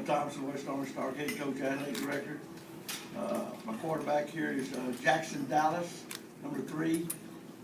Thompson, West Orange Star head coach, athletic director. My quarterback here is Jackson Dallas, number 3,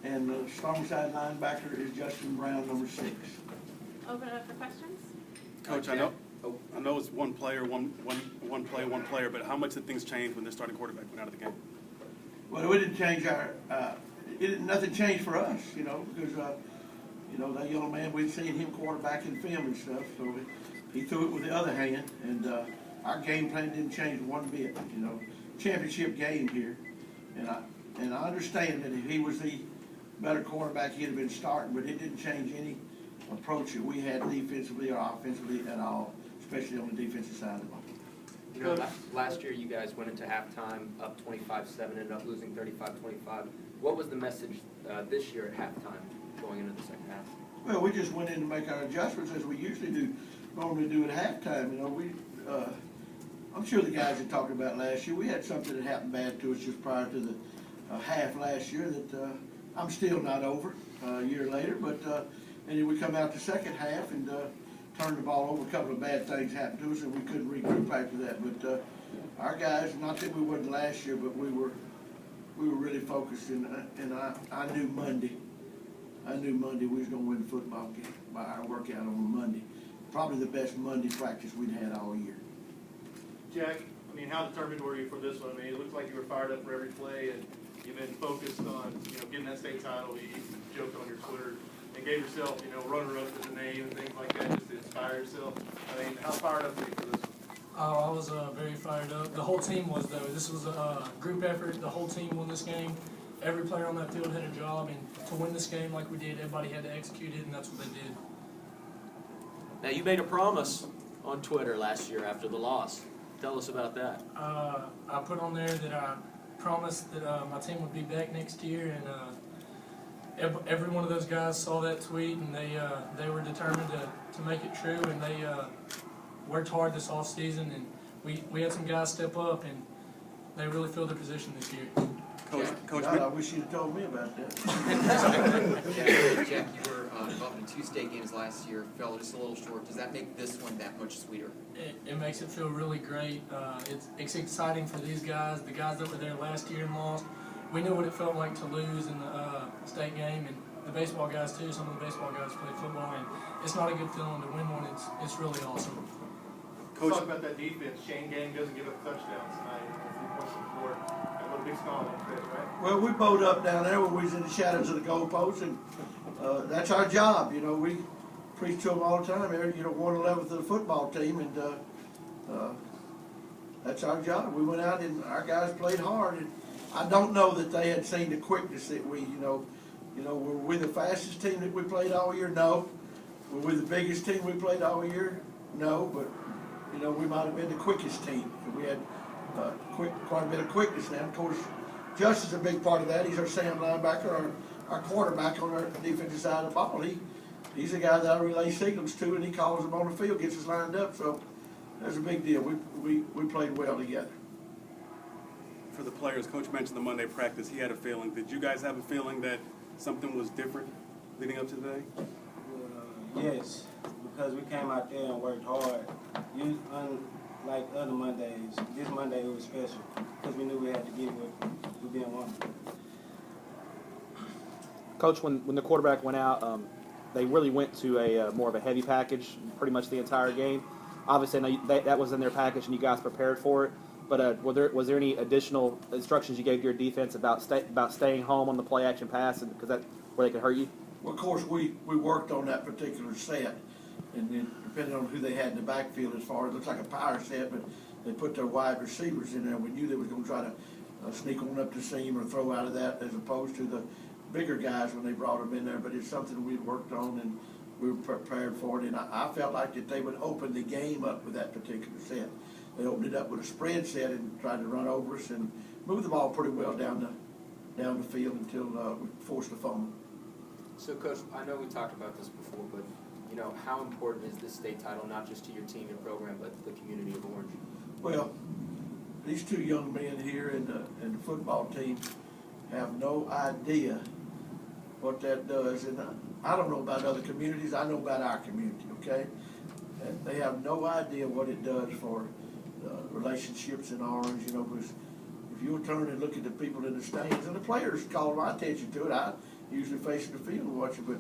and the strong side linebacker is Justin Brown, number 6. Open it up for questions. Coach, I know it's one player, one player, but how much did things change when their starting quarterback went out of the game? Well, we didn't change nothing changed for us, because that young man, we'd seen him quarterbacking film and stuff, so he threw it with the other hand, and our game plan didn't change one bit. Championship game here, and I understand that if he was the better quarterback, he'd have been starting, but it didn't change any approach that we had defensively or offensively at all, especially on the defensive side of the ball. Last year you guys went into halftime up 25-7, ended up losing 35-25. What was the message this year at halftime going into the second half? Well, we just went in to make our adjustments as we usually normally do at halftime. I'm sure the guys had talked about last year. We had something that happened bad to us just prior to the half last year that I'm still not over a year later. But and then we come out the second half and turn the ball over. A couple of bad things happened to us, and we couldn't regroup after that. But our guys, not that we wasn't last year, but we were really focused. And I knew Monday we was going to win the football game by our workout on Monday. Probably the best Monday practice we'd had all year. Jack, how determined were you for this one? It looked like you were fired up for every play, and you've been focused on, getting that state title. You joked on your Twitter and gave yourself, runner-up as a name and things like that just to inspire yourself. How fired up were you for this one? Oh, I was very fired up. The whole team was, though. This was a group effort. The whole team won this game. Every player on that field had a job, and to win this game like we did, everybody had to execute it, and that's what they did. Now, you made a promise on Twitter last year after the loss. Tell us about that. I put on there that I promised that my team would be back next year, and every one of those guys saw that tweet, and they were determined to make it true, and they worked hard this off season, and we had some guys step up, and they really filled their position this year. Coach, God, I wish you'd have told me about that. Jack, you were involved in 2 state games last year, fell just a little short. Does that make this one that much sweeter? It makes it feel really great. It's exciting for these guys, the guys that were there last year and lost. We knew what it felt like to lose in the state game, and the baseball guys too. Some of the baseball guys play football, and it's not a good feeling to win one. It's really awesome. Coach, talk about that defense. Shane Gang doesn't give up touchdowns tonight. 3 points on the board. A big smile on his face, right? Well, we bowed up down there when we was in the shadows of the goalpost, and that's our job. We preach to them all the time. 1/11th of the football team, and that's our job. We went out and our guys played hard, and I don't know that they had seen the quickness that we, were we the fastest team that we played all year? No. Were we the biggest team we played all year? No, but we might have been the quickest team. We had quite a bit of quickness now. Of course, Justin's a big part of that. He's our Sam linebacker, our quarterback on our defensive side of the ball. He's the guy that I relay signals to, and he calls them on the field, gets us lined up. So that's a big deal. We played well together. for the players, Coach mentioned the Monday practice. He had a feeling. Did you guys have a feeling that something was different leading up to today? Yes, because we came out there and worked hard. Unlike other Mondays, this Monday was special because we knew we had to give what we didn't want. Coach, when the quarterback went out, they really went to a more of a heavy package pretty much the entire game. Obviously, I know that was in their package and you guys prepared for it. But was there any additional instructions you gave your defense about staying home on the play action pass, and because that's where they could hurt you? Well, of course, we worked on that particular set, and then depending on who they had in the backfield, as far as it looks like a power set, but they put their wide receivers in there. We knew they was going to try to sneak on up the seam or throw out of that, as opposed to the bigger guys when they brought them in there. But it's something we'd worked on and we were prepared for it. And I felt like that they would open the game up with that particular set. They opened it up with a spread set and tried to run over us and move the ball pretty well down the field until we forced a fumble. So, Coach, I know we talked about this before, but how important is this state title not just to your team and program, but the community of Orange? Well, these two young men here and the football team have no idea what that does, and I don't know about other communities. I know about our community. Okay, And they have no idea what it does for relationships in Orange, you know, because if you'll turn and look at the people in the stands, and the players call my attention to it, I usually facing the field watching, but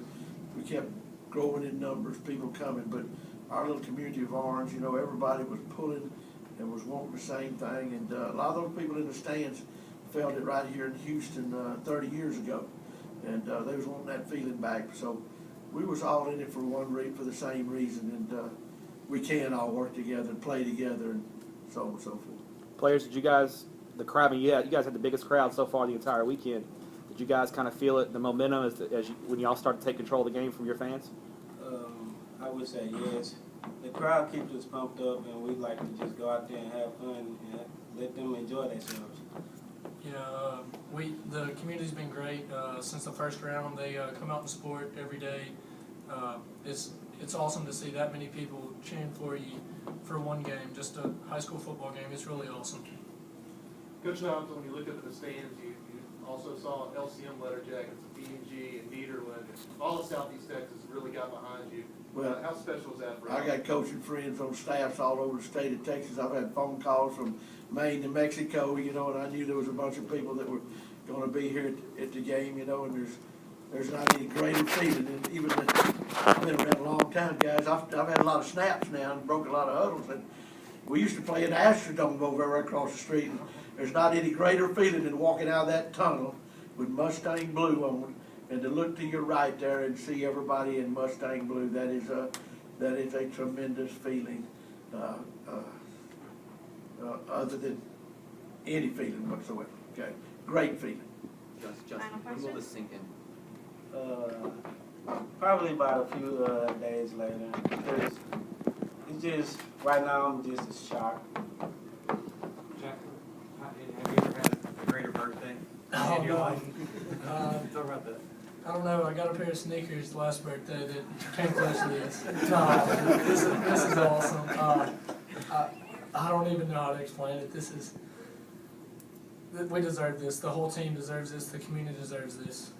we kept growing in numbers, people coming, but our little community of Orange, you know, everybody was pulling and was wanting the same thing, and a lot of those people in the stands felt it right here in Houston 30 years ago, and they was wanting that feeling back, so we was all in it for for the same reason, and we can all work together and play together and so on and so forth. Players, did you guys, the crowd, I mean, yeah, you guys had the biggest crowd so far the entire weekend. Did you guys kind of feel it, the momentum, when y'all started to take control of the game from your fans? I would say yes. The crowd keeps us pumped up, and we like to just go out there and have fun and let them enjoy themselves. Yeah, the community's been great since the first round. They come out and support every day. It's awesome to see that many people cheering for you for one game, just a high school football game. It's really awesome. Coach Thompson, when you looked up in the stands, you also saw LCM letter jackets of B&G and Nederland. All of Southeast Texas really got behind you. Well, how special is that for you? I got coaching friends on staffs all over the state of Texas. I've had phone calls from Maine to Mexico, you know, and I knew there was a bunch of people that were going to be here at the game, you know, and there's not any greater feeling. And even I've been around a long time, guys. I've had a lot of snaps now and broke a lot of huddles. And we used to play in the Astrodome over there right across the street. And there's not any greater feeling than walking out of that tunnel with Mustang blue on it, and to look to your right there and see everybody in Mustang blue. That is a tremendous feeling, other than any feeling whatsoever. Okay, great feeling. Justin, Final when will question? this sink in? Probably about a few days later, because it's just, right now I'm just a shock. Jack, have you ever had a greater birthday Oh, in your no. life? Talk about that. I don't know. I got a pair of sneakers last birthday that came close to this. No, this is awesome. I don't even know how to explain it. We deserve this. The whole team deserves this. The community deserves this.